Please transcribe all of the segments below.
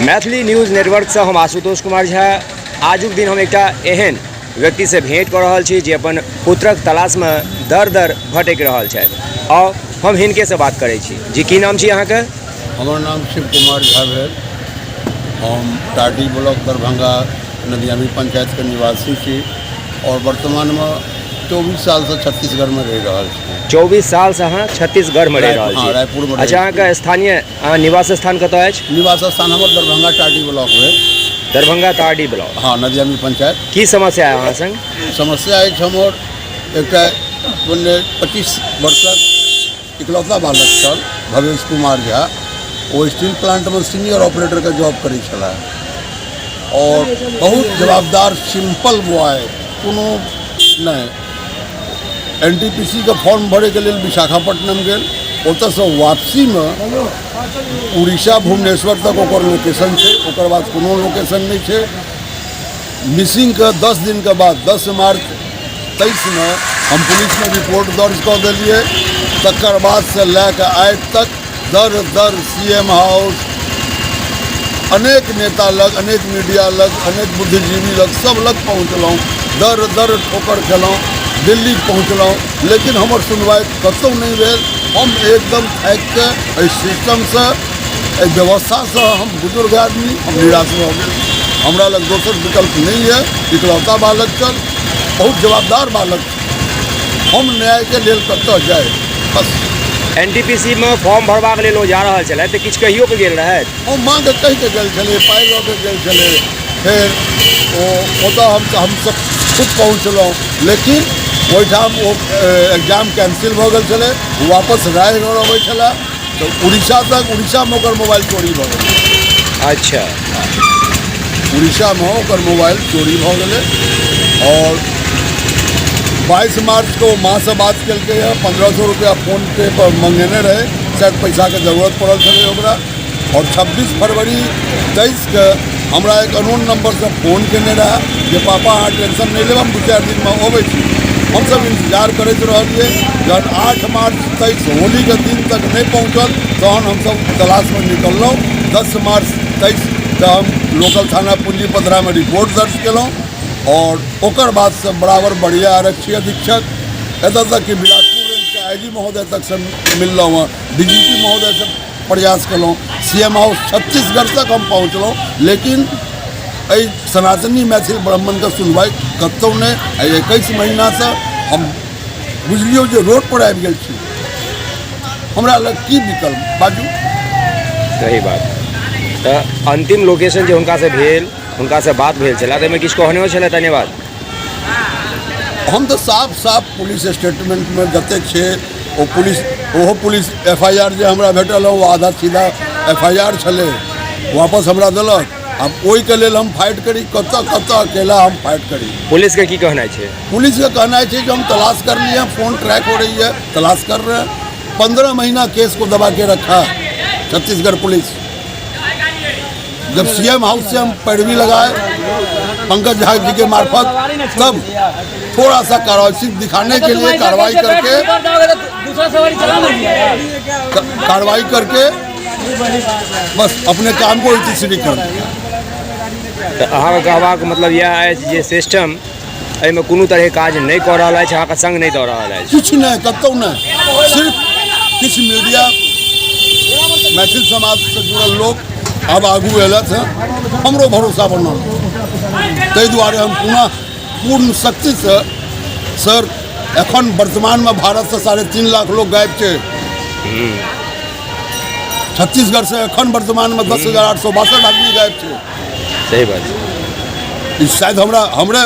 Maithili news network से हम आशुतोष कुमार झा आजुक दिन हम एक एहन व्यक्ति से भेंट कर रहा छी जे अपन पुत्रक तलाश में दर दर भटक रहा है और हम हिनके से बात करै छी। जी की नाम छी अहाँ के? हमर नाम शिव कुमार झा भेल। हम टाटी ब्लॉक दरभंगा नदियामी पंचायत के निवासी छी और वर्तमान में 24 साल से छत्तीसगढ़ में रह रहा छी। 24 साल से अहाँ छत्तीसगढ़ में रह रहा छी? रायपुर में। अच्छा, अहाँ के स्थानीय निवास स्थान कतऽ अछि? निवास स्थान हमर दरभंगा टाटी ब्लॉक है। दरभंगा टाटी ब्लॉक? हाँ, नदियामी पंचायत। की समस्या है अहाँ संग? समस्या है हमर एक 25 वर्षक इकलौता बालक छल भवेश कुमार झा। वो स्टील प्लांट में सीनियर ऑपरेटर का जॉब करै छला और बहुत जवाबदार सिंपल बॉय, कोनो नहीं। NTPC का फॉर्म भरे के लिए विशाखापट्टनम गेल, ओतऽ से वापसी में उड़ीसा भुवनेश्वर तक ओकर लोकेशन है, ओकर बाद कोनो लोकेशन नहीं है। मिसिंग के 10 दिन के बाद 10 मार्च 23 में हम पुलिस में रिपोर्ट दर्ज कर दिलिए। तकर बाद से लैके आज तक दर दर CM हाउस, अनेक नेता लग, अनेक मीडिया लग, अनेक बुद्धिजीवी लग, सब लग पहुँचलूँ। दर दर ठोकर खेलूँ, दिल्ली पहुँचलूँ, लेकिन हमार सुनवाई कतौ नहीं भेल। हम एकदम थाकि के सिस्टम से, व्यवस्था से, हम बुजुर्ग आदमी, हम निराश हो गए। हमरा लग दोसर विकल्प नहीं है। इकलौता बालक चल, बहुत जवाबदार बालक, हम न्याय के लेल कतऽ जाए? बस NTPC में फॉर्म भरबाक लेल ओ जा रहल छलै तऽ किछु कहियो के गेल रहै? ओ माँ के कहि के गेल छलै, पाइ लऽ के गेल छलै। फिर ओतऽ हम सब खुद पहुँचलूँ, लेकिन ओहिठाम वो एग्जाम कैंसिल भऽ गेल छलै। वापस रायगढ़ अबै छलै तो उड़ीसा में ओकर मोबाइल चोरी भऽ गेलै। अच्छा, उड़ीसा में ओकर मोबाइल चोरी भऽ गेलै और 22 मार्च को माँ से बात कलकै है। 1500 रुपया फोन पे पर मंगेने रहे, शायद पैसा के जरूरत पड़ल छलै ओकरा। और 26 फरवरी 23 के हमरा एक अननोन नंबर से फोन केने रहा जे पापा अहाँ टेंशन नहीं लेब, हम 2-4 दिन में अबै छी। हम सब इंतजार करते रहिए। जब 8 मार्च 23 होली के दिन तक नहीं पहुँचल तहन हम सब तलाश में निकललूँ। 10 मार्च 23 के हम लोकल थाना पूंजी पथरा में रिपोर्ट दर्ज केलूँ और ओकर बाद से बराबर बढ़िया आरक्षी अधीक्षक एतऽ तक कि बिलासपुर रेंज के IG महोदय तक से मिललूँ हँ, DGP महोदय से प्रयास कलूँ, CM हाउस छत्तीसगढ़ तक हम पहुँचलूँ, लेकिन सनातनी मैथिल ब्राह्मण का सुनवाई कतौ नहीं। 21 महीना से हम बुझलियो जे रोड पर आबि गेल छी। हमरा लग की विकल्प बाजू? सही बात। तो अंतिम लोकेशन जो हुनका से भेल, हुनका से बात भेल छला, ताहिमे किछु कहने छलै? धन्यवाद। हम तो साफ साफ पुलिस स्टेटमेंट में जतेक छे ओहो पुलिस FIR जे हमरा भेटल वो आधा सीधा FIR छलै, वापस हमरा देलक। अब ओहि के लेल हम फाइट करी, कतऽ अकेला हम फाइट करी? पुलिस के की कहना है? पुलिस का कहना है कि हम तलाश कर लिए, फोन ट्रैक हो रही है, तलाश कर रहे हैं। 15 महीना केस को दबा के रखा छत्तीसगढ़ पुलिस। जब CM हाउस से हम पैरवी लगाए पंकज झा जी के मार्फत, तब थोड़ा सा कार्रवाई दिखाने के लिए कार्रवाई करके बस अपने काम को इतिश्री कर दिया। अहाँ कहबाक मतलब यह है जे सिस्टम एहिमे कोनो तरह काज नहीं कर रहा है, अहाँ संग नहीं दऽ रहा है? कुछ नहीं, कतौ नहीं। सिर्फ किछ मीडिया मैथिल समाज से जुड़ल लोग अब आगू एलत है, हमरो भरोसा बनल। ताहि दुआरे हम पुनः पूर्ण शक्ति से सर, एखन वर्तमान में भारत से 3.5 लाख लोग गायब थे। छत्तीसगढ़ से एखन वर्तमान में 10,862 आदमी गायब थे। सही बात। शायद हमरे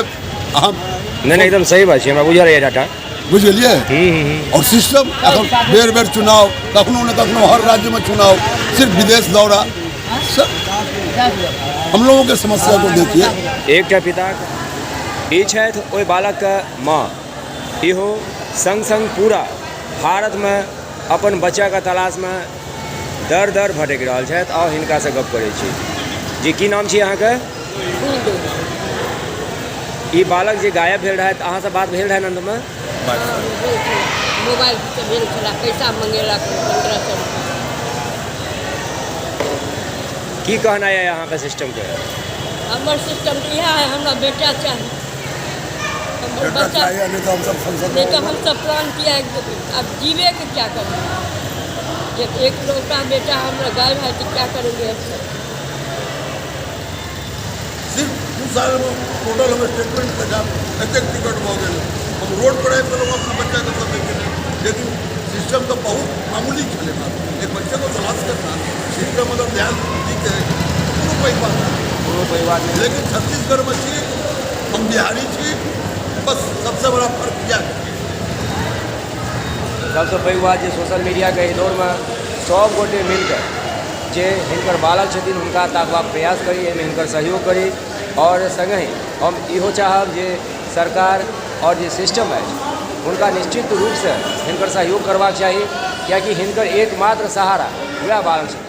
नहीं एकदम सही बात है, हमरा बुझल है डाटा, बुझ गए। और सिस्टम बेर बेर चुनाव, कखनो न कखनो हर राज्य में चुनाव, सिर्फ विदेश दौरा। हम लोगों के समस्या को देखिए। एक पिता ई छथि ओहि बालक के माँ, इहो संग संग पूरा भारत में अपन बच्चा के तलाश में दर दर भटक रहा छथि और हिनका से गप करै छी। जी की नाम छी अहाँ के? ई बालक जे गायब भेल रहथि, अहाँ से बात भेल रहै नंद में? मोबाइल से भेल छला, पैसा मंगेलक 1500। की कहना है यहाँ का सिस्टम के? हमार सिस्टम तो यह है, हमरा बेटा चाहिए। हमर बेटा बच्चा चाहिए, नहीं तो हम सब संसद नहीं तो में हम सब प्राण किया, अब जीवे के क्या करें? जब एक लौटा बेटा हमरा गायब है तो क्या करेंगे अब सब? सिर्फ 2 साल में टोटल हमें स्टेटमेंट का एक टिकट हो गए। हम रोड पर आए तो लोग अपना बच्चा का सब देखेंगे, लेकिन सिस्टम तो बहुत मामूली चलेगा। एक बच्चे को तलाश करना सिस्टम अगर ध्यान दीते तो कोई बात नहीं, पूरा परिवार में लेकिन छत्तीसगढ़ में छी, हम बिहारी छी, बस सबसे बड़ा फर्क क्या है? सबसे पैघ बात जे सोशल मीडिया के एहि दौर में सब गोटे मिलकर जे हिनकर बालक छथिन हुनका ताकबाक प्रयास करी, एहिमे हिनकर सहयोग करी। और संगहि हम इहो चाहब जे सरकार और जे सिस्टम है हुनका निश्चित रूप से हिनकर सहयोग करबाक चाही, कियाकि हिनकर एकमात्र सहारा वएह बालक छथिन।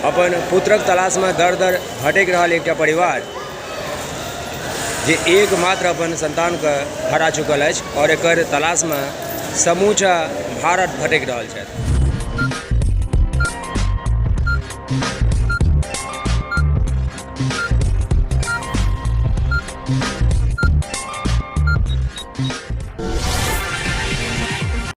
अपन पुत्रक तलाश में दर दर भटकि रहल एकटा परिवार जे एकमात्र अपन संतान के हरा चुकल अछि और एकर तलाश में समूचा भारत भटकि रहल छथि।